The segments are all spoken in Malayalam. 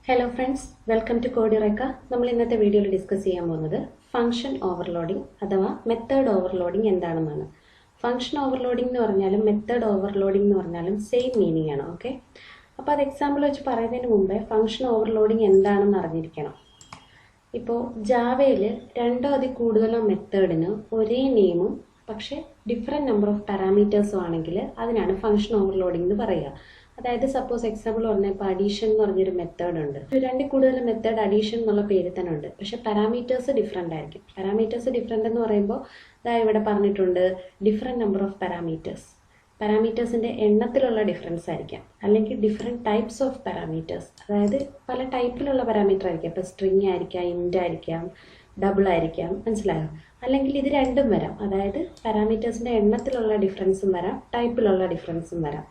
Hello friends, welcome to eureka. നമ്മൾ ഇന്നത്തെ വീഡിയോയിൽ ഡിസ്കസ് ചെയ്യാൻ പോകുന്നത് ഫംഗ്ഷൻ ഓവർലോഡിംഗ് അഥവാ മെത്തേഡ് ഓവർലോഡിംഗ് എന്താണെന്നാണ്. ഫംഗ്ഷൻ ഓവർലോഡിംഗ് എന്ന് പറഞ്ഞാലും മെത്തേഡ് ഓവർലോഡിംഗ് എന്ന് പറഞ്ഞാലും സെയിം മീനിങ് ആണ്. ഓക്കെ, അപ്പോൾ അത് എക്സാമ്പിൾ വെച്ച് പറയുന്നതിന് മുമ്പേ ഫംഗ്ഷൻ ഓവർലോഡിംഗ് എന്താണെന്ന് അറിഞ്ഞിരിക്കണം. ഇപ്പോൾ ജാവയിൽ രണ്ടോ അതിൽ കൂടുതലോ മെത്തേഡിന് ഒരേ നെയിമും പക്ഷേ ഡിഫറെൻറ്റ് നമ്പർ ഓഫ് പാരാമീറ്റേഴ്സും ആണെങ്കിൽ അതിനാണ് ഫംഗ്ഷൻ ഓവർലോഡിംഗ് എന്ന് പറയുക. അതായത് സപ്പോസ് എക്സാമ്പിൾ പറഞ്ഞാൽ ഇപ്പോൾ അഡീഷൻ എന്ന് പറഞ്ഞൊരു മെത്തേഡ് ഉണ്ട്. രണ്ടിൽ കൂടുതൽ മെത്തേഡ് അഡീഷൻ എന്നുള്ള പേര് തന്നെ ഉണ്ട്, പക്ഷെ പാരാമീറ്റേഴ്സ് ഡിഫറെൻ്റ് ആയിരിക്കും. പാരാമീറ്റേഴ്സ് ഡിഫറെൻ്റ് എന്ന് പറയുമ്പോൾ ഇവിടെ പറഞ്ഞിട്ടുണ്ട് ഡിഫറെൻറ്റ് നമ്പർ ഓഫ് പാരാമീറ്റേഴ്സ്. പാരാമീറ്റേഴ്സിൻ്റെ എണ്ണത്തിലുള്ള ഡിഫറൻസ് ആയിരിക്കാം, അല്ലെങ്കിൽ ഡിഫറെൻറ്റ് ടൈപ്സ് ഓഫ് പാരാമീറ്റേഴ്സ്, അതായത് പല ടൈപ്പിലുള്ള പാരാമീറ്റർ ആയിരിക്കാം. ഇപ്പോൾ സ്ട്രിങ് ആയിരിക്കാം, ഇൻറ്റ് ആയിരിക്കാം, ഡബിൾ ആയിരിക്കാം, മനസ്സിലായോ? അല്ലെങ്കിൽ ഇത് രണ്ടും വരാം, അതായത് പാരാമീറ്റേഴ്സിൻ്റെ എണ്ണത്തിലുള്ള ഡിഫറൻസും വരാം, ടൈപ്പിലുള്ള ഡിഫറൻസും വരാം.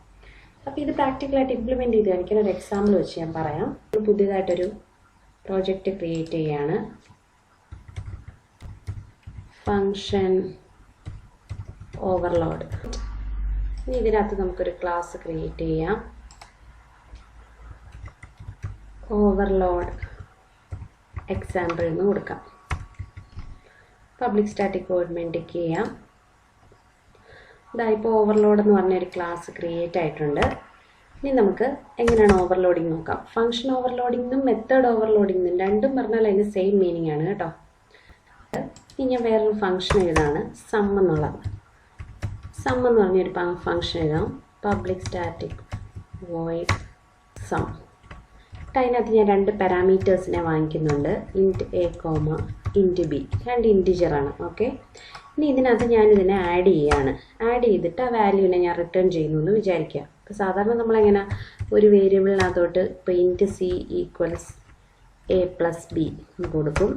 അപ്പോൾ ഇത് പ്രാക്ടിക്കലായിട്ട് ഇംപ്ലിമെൻറ്റ് ചെയ്ത് കാണിക്കുന്ന ഒരു എക്സാമ്പിൾ വെച്ച് ഞാൻ പറയാം. പുതിയതായിട്ടൊരു പ്രോജക്റ്റ് ക്രിയേറ്റ് ചെയ്യുകയാണ്. Function overload. ഇനി ഇതിനകത്ത് നമുക്കൊരു ക്ലാസ് ക്രിയേറ്റ് ചെയ്യാം. ഓവർലോഡ് എക്സാമ്പിൾ എന്ന് കൊടുക്കാം. പബ്ലിക് സ്റ്റാറ്റിക് വോയിഡ് മെയിൻറ്റെയിൻ ചെയ്യാം. ഇപ്പോൾ ഓവർലോഡ് എന്ന് പറഞ്ഞൊരു ക്ലാസ് ക്രിയേറ്റ് ആയിട്ടുണ്ട്. ഇനി നമുക്ക് എങ്ങനെയാണ് ഓവർലോഡിങ് നോക്കാം. ഫംഗ്ഷൻ ഓവർലോഡിങ്ങും മെത്തേഡ് ഓവർലോഡിങ്ങും രണ്ടും പറഞ്ഞാൽ അതിന് സെയിം മീനിങ് ആണ് കേട്ടോ. ഇനി ഞാൻ വേറൊരു ഫംഗ്ഷൻ എഴുതാണ്, സം എന്നുള്ളത്. സം എന്ന് പറഞ്ഞൊരു ഫംഗ്ഷൻ എഴുതാം. Public static void sum. അതിനകത്ത് ഞാൻ രണ്ട് പാരാമീറ്റേഴ്സിനെ വാങ്ങിക്കുന്നുണ്ട്, int A comma int b. രണ്ട് ഇൻറ്റിജറാണ്. ഓക്കെ, ഇനി ഇതിനകത്ത് ഞാനിതിനെ ആഡ് ചെയ്യുകയാണ്. ആഡ് ചെയ്തിട്ട് ആ വാല്യൂവിനെ ഞാൻ റിട്ടേൺ ചെയ്യുന്നു എന്ന് വിചാരിക്കുക. ഇപ്പോൾ സാധാരണ നമ്മളെങ്ങനെ ഒരു വേരിയബിളിനകത്തോട്ട് ഇപ്പോൾ int C equals A plus B എന്ന് കൊടുക്കും,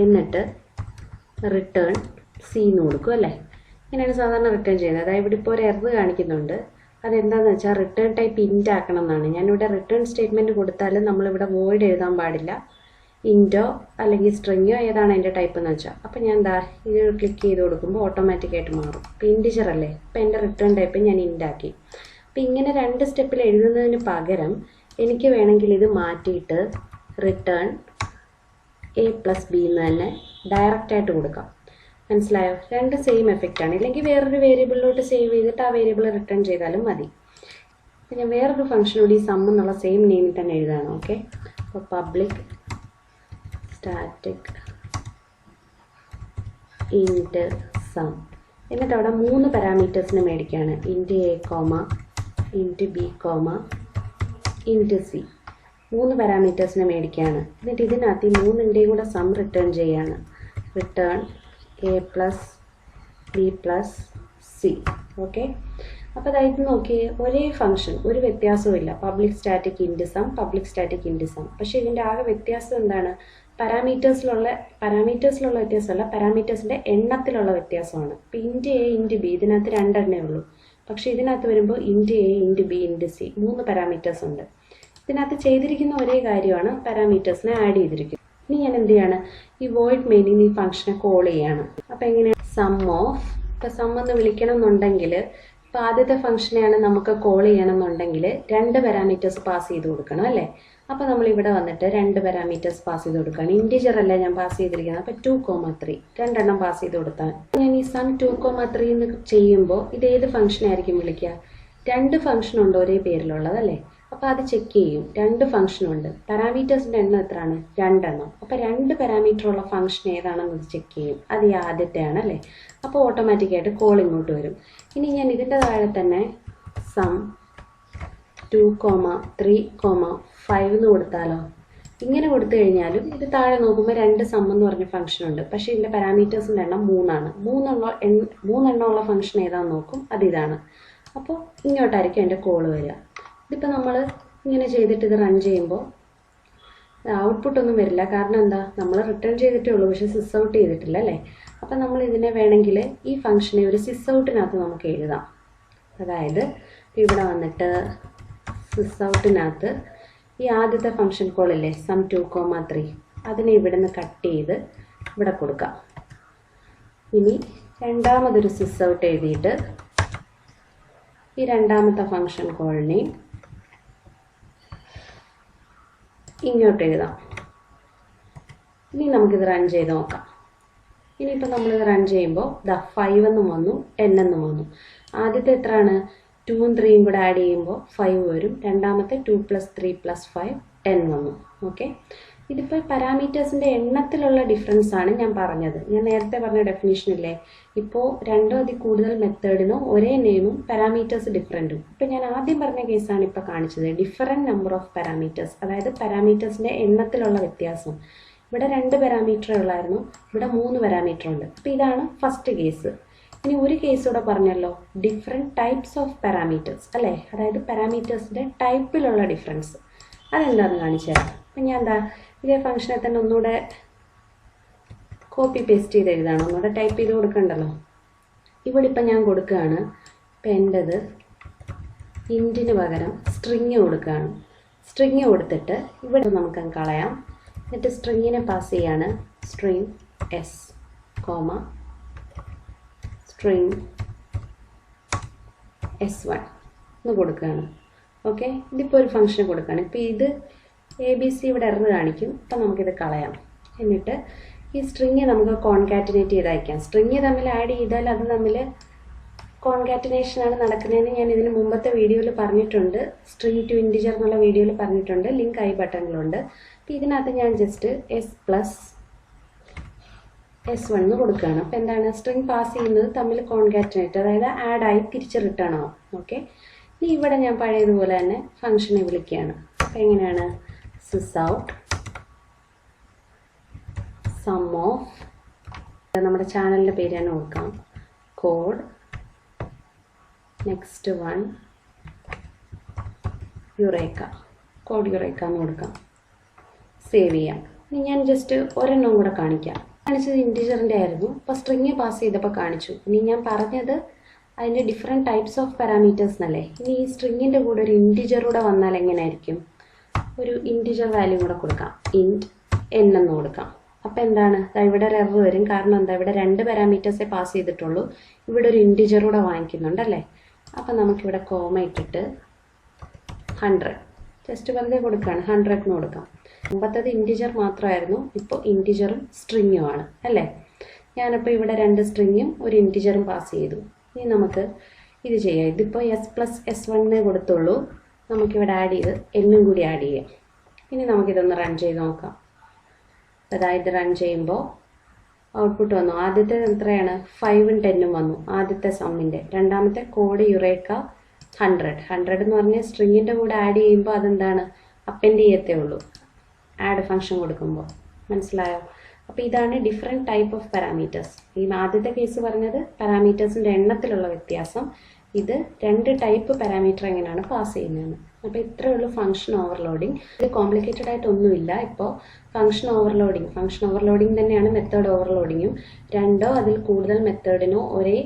എന്നിട്ട് റിട്ടേൺ സി എന്ന് കൊടുക്കും അല്ലേ? ഇങ്ങനെയാണ് സാധാരണ റിട്ടേൺ ചെയ്യുന്നത്. അതായത് ഇവിടെ ഇപ്പോൾ ഒരു എറർ കാണിക്കുന്നുണ്ട്. അതെന്താണെന്ന് വെച്ചാൽ റിട്ടേൺ ടൈപ്പ് ഇൻറ്റ് ആക്കണം എന്നാണ്. ഞാനിവിടെ റിട്ടേൺ സ്റ്റേറ്റ്മെൻറ്റ് കൊടുത്താലും നമ്മളിവിടെ വോയിഡ് എഴുതാൻ പാടില്ല. ഇൻറ്റോ അല്ലെങ്കിൽ സ്ട്രിങ്ങോ ഏതാണ് അതിൻ്റെ ടൈപ്പ് എന്ന് വെച്ചാൽ. അപ്പോൾ ഞാൻ ഇത് ക്ലിക്ക് ചെയ്ത് കൊടുക്കുമ്പോൾ ഓട്ടോമാറ്റിക്കായിട്ട് മാറും. ഇപ്പോൾ ഇൻറ്റിജർ അല്ലേ, അപ്പോൾ എൻ്റെ റിട്ടേൺ ടൈപ്പ് ഞാൻ ഇൻറ്റാക്കി. അപ്പോൾ ഇങ്ങനെ രണ്ട് സ്റ്റെപ്പിൽ എഴുതുന്നതിന് പകരം എനിക്ക് വേണമെങ്കിൽ ഇത് മാറ്റിയിട്ട് റിട്ടേൺ എ പ്ലസ് ബി എന്ന് തന്നെ ഡയറക്റ്റായിട്ട് കൊടുക്കാം. മനസ്സിലായോ? രണ്ട് സെയിം എഫക്റ്റ് ആണ്. ഇല്ലെങ്കിൽ വേറൊരു വേരിയബിളിലോട്ട് സേവ് ചെയ്തിട്ട് ആ വേരിയബിൾ റിട്ടേൺ ചെയ്താലും മതി. അപ്പോൾ ഞാൻ വേറൊരു ഫംഗ്ഷനോട് ഈ സം എന്നുള്ള സെയിം നെയിമിൽ തന്നെ എഴുതാണ്. ഓക്കെ, അപ്പോൾ പബ്ലിക് സ്റ്റാറ്റിക് ഇൻറ്റ് സം. എന്നിട്ട് അവിടെ മൂന്ന് പാരാമീറ്റേഴ്സിനെ മേടിക്കുകയാണ്, int A comma int B comma int C. മൂന്ന് പാരാമീറ്റേഴ്സിനെ മേടിക്കുകയാണ്. എന്നിട്ട് ഇതിനകത്ത് ഈ മൂന്നിൻ്റെയും കൂടെ സം റിട്ടേൺ ചെയ്യുകയാണ്. Return A plus B plus C. Okay, അപ്പോൾ അതായത് നോക്കിയേ, ഒരേ ഫംഗ്ഷൻ, ഒരു വ്യത്യാസവും ഇല്ല. Public static int sum, public static int sum. പക്ഷേ ഇതിൻ്റെ ആകെ വ്യത്യാസം എന്താണ്? പാരാമീറ്റേഴ്സിലുള്ള വ്യത്യാസമല്ല, പാരാമീറ്റേഴ്സിൻ്റെ എണ്ണത്തിലുള്ള വ്യത്യാസമാണ്. ഇപ്പോൾ ഇൻറ്റ് എ ഇൻറ്റ് ബി ഇതിനകത്ത് രണ്ടെണ്ണേ ഉള്ളൂ. പക്ഷേ ഇതിനകത്ത് വരുമ്പോൾ ഇൻറ്റ് എ ഇൻറ്റ് ബി ഇൻറ്റ് സി മൂന്ന് പാരാമീറ്റേഴ്സ് ഉണ്ട്. ഇതിനകത്ത് ചെയ്തിരിക്കുന്ന ഒരേ കാര്യമാണ്, പാരാമീറ്റേഴ്സിനെ ആഡ് ചെയ്തിരിക്കുന്നത്. ഇനി ഞാൻ എന്ത് ചെയ്യാണ്, ഈ വോയിഡ് മെയിനിങ് ഈ ഫംഗ്ഷനെ കോൾ ചെയ്യാണ്. അപ്പോൾ എങ്ങനെയാണ് സം ഓഫ്, ഇപ്പോൾ സം എന്ന് വിളിക്കണം എന്നുണ്ടെങ്കിൽ, ഇപ്പോൾ ആദ്യത്തെ ഫംഗ്ഷനെയാണ് നമുക്ക് കോൾ ചെയ്യണമെന്നുണ്ടെങ്കിൽ രണ്ട് പാരാമീറ്റേഴ്സ് പാസ് ചെയ്ത് കൊടുക്കണം അല്ലേ? അപ്പോൾ നമ്മളിവിടെ വന്നിട്ട് രണ്ട് പാരാമീറ്റേഴ്സ് പാസ് ചെയ്ത് കൊടുക്കുകയാണ്. ഇൻറ്റിജർ അല്ല ഞാൻ പാസ് ചെയ്തിരിക്കുന്നത്. അപ്പോൾ 2,3 രണ്ടെണ്ണം പാസ് ചെയ്ത് കൊടുത്താൽ ഞാൻ ഈ സം 2,3 എന്ന് ചെയ്യുമ്പോൾ ഇത് ഏത് ഫംഗ്ഷനായിരിക്കും വിളിക്കുക? രണ്ട് ഫംഗ്ഷൻ ഉണ്ട് ഒരേ പേരിലുള്ളതല്ലേ? അപ്പോൾ അത് ചെക്ക് ചെയ്യും. രണ്ട് ഫംഗ്ഷനുണ്ട്, പാരാമീറ്റേഴ്സിൻ്റെ എണ്ണം എത്രയാണ്? രണ്ടെണ്ണം. അപ്പോൾ രണ്ട് പാരാമീറ്റർ ഉള്ള ഫംഗ്ഷൻ ഏതാണെന്ന് ചെക്ക് ചെയ്യും. അത് ഈ ആദ്യത്തെയാണ് അല്ലേ? അപ്പോൾ ഓട്ടോമാറ്റിക്കായിട്ട് കോൾ ഇങ്ങോട്ട് വരും. ഇനി ഞാൻ ഇതിൻ്റെ താഴെ തന്നെ സം 2,3,5 എന്ന് കൊടുത്താലോ? ഇങ്ങനെ കൊടുത്തു കഴിഞ്ഞാലും ഇത് താഴെ നോക്കുമ്പോൾ രണ്ട് സം എന്ന് പറഞ്ഞ ഫംഗ്ഷൻ ഉണ്ട്. പക്ഷേ ഇതിൻ്റെ പാരാമീറ്റേഴ്സിൻ്റെ എണ്ണം 3ആണ്. മൂന്നെണ്ണമുള്ള ഫംഗ്ഷൻ ഏതാണെന്ന് നോക്കും, അതിതാണ്. അപ്പോൾ ഇങ്ങോട്ടായിരിക്കും എൻ്റെ കോൾ വരിക. ഇതിപ്പോൾ നമ്മൾ ഇങ്ങനെ ചെയ്തിട്ട് ഇത് റൺ ചെയ്യുമ്പോൾ ഔട്ട്പുട്ടൊന്നും വരില്ല. കാരണം എന്താ? നമ്മൾ റിട്ടേൺ ചെയ്തിട്ടേ ഉള്ളൂ, പക്ഷേ സിസ് ഔട്ട് ചെയ്തിട്ടില്ല അല്ലേ? അപ്പം നമ്മൾ ഇതിനെ വേണമെങ്കിൽ ഈ ഫംഗ്ഷനെ ഒരു സിസ് ഔട്ടിനകത്ത് നമുക്ക് എഴുതാം. അതായത് ഇവിടെ വന്നിട്ട് സിസ് ഔട്ടിനകത്ത് ഈ ആദ്യത്തെ ഫംഗ്ഷൻ കോളില്ലേ സം 2,3 അതിനെ ഇവിടെ നിന്ന് കട്ട് ചെയ്ത് ഇവിടെ കൊടുക്കാം. ഇനി രണ്ടാമതൊരു സിസ് ഔട്ട് എഴുതിയിട്ട് ഈ രണ്ടാമത്തെ ഫംഗ്ഷൻ കോളിനെയും ഇങ്ങോട്ട് എഴുതാം. ഇനി നമുക്കിത് റൺ ചെയ്ത് നോക്കാം. ഇനിയിപ്പോൾ നമ്മളിത് റൺ ചെയ്യുമ്പോൾ 5 എന്നും വന്നു, 10 എന്നും വന്നു. ആദ്യത്തെ എത്രയാണ്? 2ഉം 3ഉം കൂടെ ആഡ് ചെയ്യുമ്പോൾ 5 വരും. രണ്ടാമത്തെ 2 + 3 + 5 10 വന്നു. ഓക്കെ, ഇതിപ്പോൾ പാരാമീറ്റേഴ്സിൻ്റെ എണ്ണത്തിലുള്ള ഡിഫറൻസ് ആണ് ഞാൻ പറഞ്ഞത്. ഞാൻ നേരത്തെ പറഞ്ഞ ഡെഫിനേഷൻ ഇല്ലേ, ഇപ്പോൾ രണ്ടോ അതിൽ കൂടുതൽ മെത്തേഡിനോ ഒരേ നെയിമും പാരാമീറ്റേഴ്സ് ഡിഫറൻറ്റും. ഇപ്പോൾ ഞാൻ ആദ്യം പറഞ്ഞ കേസാണ് ഇപ്പോൾ കാണിച്ചത്, ഡിഫറൻറ്റ് നമ്പർ ഓഫ് പാരാമീറ്റേഴ്സ്, അതായത് പാരാമീറ്റേഴ്സിൻ്റെ എണ്ണത്തിലുള്ള വ്യത്യാസം. ഇവിടെ 2 പാരാമീറ്റർ ഉള്ളായിരുന്നു, ഇവിടെ 3 പാരാമീറ്റർ ഉണ്ട്. അപ്പോൾ ഇതാണ് ഫസ്റ്റ് കേസ്. ഇനി ഒരു കേസ് കൂടെ പറഞ്ഞല്ലോ, ഡിഫറെൻറ്റ് ടൈപ്സ് ഓഫ് പാരാമീറ്റേഴ്സ് അല്ലേ, അതായത് പാരാമീറ്റേഴ്സിൻ്റെ ടൈപ്പിലുള്ള ഡിഫറൻസ്. അതെന്താണെന്ന് കാണിച്ചു തരാം. അപ്പം ഞാൻ ഇതേ ഫംഗ്ഷനെ തന്നെ ഒന്നുകൂടെ കോപ്പി പേസ്റ്റ് ചെയ്ത് എഴുതാണ്, ഒന്നുകൂടെ ടൈപ്പ് ചെയ്ത് കൊടുക്കണ്ടല്ലോ. ഇവിടെ ഇപ്പം ഞാൻ കൊടുക്കുകയാണ്, ഇപ്പം എൻ്റെത് ഇൻറ്റിന് പകരം സ്ട്രിങ് കൊടുക്കുകയാണ്. സ്ട്രിങ് കൊടുത്തിട്ട് ഇവിടെ നമുക്കങ്ങ് കളയാം. എന്നിട്ട് സ്ട്രിങ്ങിനെ പാസ് ചെയ്യാണ്, string S comma string S1 എന്ന് കൊടുക്കുകയാണ്. ഓക്കെ, ഇതിപ്പോൾ ഒരു ഫംഗ്ഷൻ കൊടുക്കുകയാണ്. ഇപ്പോൾ ഇത് ABC ഇവിടെ എറർ കാണിക്കും. അപ്പം നമുക്കിത് കളയാം. എന്നിട്ട് ഈ സ്ട്രിങ് നമുക്ക് കോൺകാറ്റിനേറ്റ് ചെയ്ത് അയക്കാം. സ്ട്രിങ് തമ്മിൽ ആഡ് ചെയ്താൽ അത് തമ്മിൽ കോൺകാറ്റിനേഷനാണ് നടക്കുന്നതെന്ന് ഞാൻ ഇതിന് മുമ്പത്തെ വീഡിയോയിൽ പറഞ്ഞിട്ടുണ്ട്. സ്ട്രിങ് ടു ഇൻറ്റിജർ എന്നുള്ള വീഡിയോയിൽ പറഞ്ഞിട്ടുണ്ട്, ലിങ്ക് ഐ ബട്ടണിലുണ്ട്. അപ്പോൾ ഇതിനകത്ത് ഞാൻ ജസ്റ്റ് S+S1 എന്ന് കൊടുക്കുകയാണ്. അപ്പോൾ എന്താണ്, സ്ട്രിങ് പാസ് ചെയ്യുന്നത് തമ്മിൽ കോൺകാറ്റിനേറ്റ്, അതായത് ആഡായി തിരിച്ച് റിട്ടേൺ ആവും. ഓക്കെ, ഇനി ഇവിടെ ഞാൻ പഴയതുപോലെ തന്നെ ഫംഗ്ഷനെ വിളിക്കുകയാണ്. അപ്പോൾ എങ്ങനെയാണ്, sysout സം ഓഫ്, നമ്മുടെ ചാനലിൻ്റെ പേര് തന്നെ കൊടുക്കാം, code next one eureka, code eureka എന്ന് കൊടുക്കാം. സേവ് ചെയ്യാം. ഇനി ഞാൻ ജസ്റ്റ് ഒരെണ്ണം കൂടെ കാണിക്കാം. കാണിച്ചത് ഇൻറ്റിജറിൻ്റെ ആയിരുന്നു, അപ്പോൾ സ്ട്രിങ് പാസ് ചെയ്തപ്പോൾ കാണിച്ചു. ഇനി ഞാൻ പറഞ്ഞത് അതിൻ്റെ ഡിഫറെൻറ്റ് ടൈപ്സ് ഓഫ് പാരാമീറ്റേഴ്സ് എന്നല്ലേ. ഇനി ഈ സ്ട്രിങ്ങിൻ്റെ കൂടെ ഒരു ഇൻറ്റിജർ കൂടെ വന്നാൽ എങ്ങനെയായിരിക്കും, ഒരു ഇൻറ്റിജർ വാല്യൂ കൂടെ കൊടുക്കാം, ഇൻറ്റ് n എന്ന് കൊടുക്കാം. അപ്പോൾ എന്താണ്, ഇവിടെ ഒരു എറർ വരും. കാരണം എന്താ, ഇവിടെ 2 പാരാമീറ്റേഴ്സേ പാസ് ചെയ്തിട്ടുള്ളൂ, ഇവിടെ ഒരു ഇൻറ്റിജർ കൂടെ വാങ്ങിക്കുന്നുണ്ടല്ലേ. അപ്പോൾ നമുക്കിവിടെ കോമ ഇട്ടിട്ട് 100 ജസ്റ്റ് വെറുതെ കൊടുക്കുകയാണ്, 100 എന്ന് കൊടുക്കാം. മുമ്പത്തത് ഇൻറ്റിജർ മാത്രമായിരുന്നു, ഇപ്പോൾ ഇൻറ്റിജറും സ്ട്രിങ്ങുമാണ് അല്ലേ. ഞാനപ്പോൾ ഇവിടെ 2 സ്ട്രിങ്ങും ഒരു ഇൻറ്റിജറും പാസ് ചെയ്തു. ഇനി നമുക്ക് ഇത് ചെയ്യാം. ഇതിപ്പോൾ S+S1 കൊടുത്തുള്ളൂ, നമുക്കിവിടെ ആഡ് ചെയ്ത് എന്നും കൂടി ആഡ് ചെയ്യാം. ഇനി നമുക്കിതൊന്ന് റൺ ചെയ്ത് നോക്കാം. അതായത് റൺ ചെയ്യുമ്പോൾ ഔട്ട്പുട്ട് വന്നു. ആദ്യത്തെ എത്രയാണ്, 5ഉം 10ഉം വന്നു ആദ്യത്തെ സമ്മിൻ്റെ. രണ്ടാമത്തെ കോഡ് eureka 100 എന്ന് പറഞ്ഞാൽ സ്ട്രിങ്ങിൻ്റെ കൂടെ ആഡ് ചെയ്യുമ്പോൾ അതെന്താണ്, അപ്പെൻഡ് ചെയ്യത്തേ ഉള്ളൂ ആഡ് ഫംഗ്ഷൻ കൊടുക്കുമ്പോൾ. മനസ്സിലായോ? അപ്പോൾ ഇതാണ് ഡിഫറെൻറ്റ് ടൈപ്പ് ഓഫ് പാരാമീറ്റേഴ്സ്. ഈ ആദ്യത്തെ കേസ് പറഞ്ഞത് പാരാമീറ്റേഴ്സിൻ്റെ എണ്ണത്തിലുള്ള വ്യത്യാസം, ഇത് 2 ടൈപ്പ് പാരാമീറ്റർ എങ്ങനെയാണ് പാസ് ചെയ്യുന്നതെന്ന്. അപ്പോൾ ഇത്രയേ ഉള്ളൂ ഫംഗ്ഷൻ ഓവർലോഡിങ്. ഇത് കോംപ്ലിക്കേറ്റഡ് ആയിട്ടൊന്നുമില്ല. ഇപ്പോൾ ഫംഗ്ഷൻ ഓവർലോഡിങ് തന്നെയാണ് മെത്തേഡ് ഓവർലോഡിങ്ങും. 2ഓ അതിൽ കൂടുതൽ മെത്തേഡിനോ ഒരേ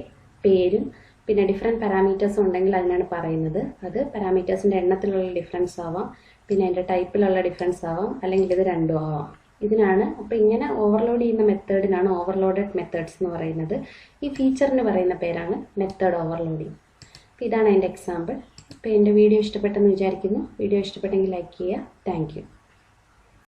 പേരും പിന്നെ ഡിഫറെൻറ്റ് പാരാമീറ്റേഴ്സും ഉണ്ടെങ്കിൽ അതിനാണ് പറയുന്നത്. അത് പാരാമീറ്റേഴ്സിൻ്റെ എണ്ണത്തിലുള്ള ഡിഫറൻസ് ആവാം, പിന്നെ അതിൻ്റെ ടൈപ്പിലുള്ള ഡിഫറൻസ് ആവാം, അല്ലെങ്കിൽ ഇത് രണ്ടും ആവാം. ഇതിനാണ്. അപ്പോൾ ഇങ്ങനെ ഓവർലോഡ് ചെയ്യുന്ന മെത്തേഡിനാണ് ഓവർലോഡഡ് മെത്തേഡ്സ് എന്ന് പറയുന്നത്. ഈ ഫീച്ചറിന് പറയുന്ന പേരാണ് മെത്തേഡ് ഓവർലോഡിങ്. അപ്പോൾ ഇതാണ് അതിൻ്റെ എക്സാമ്പിൾ. അപ്പോൾ എൻ്റെ വീഡിയോ ഇഷ്ടപ്പെട്ടെന്ന് വിചാരിക്കുന്നു. വീഡിയോ ഇഷ്ടപ്പെട്ടെങ്കിൽ ലൈക്ക് ചെയ്യുക. Thank you.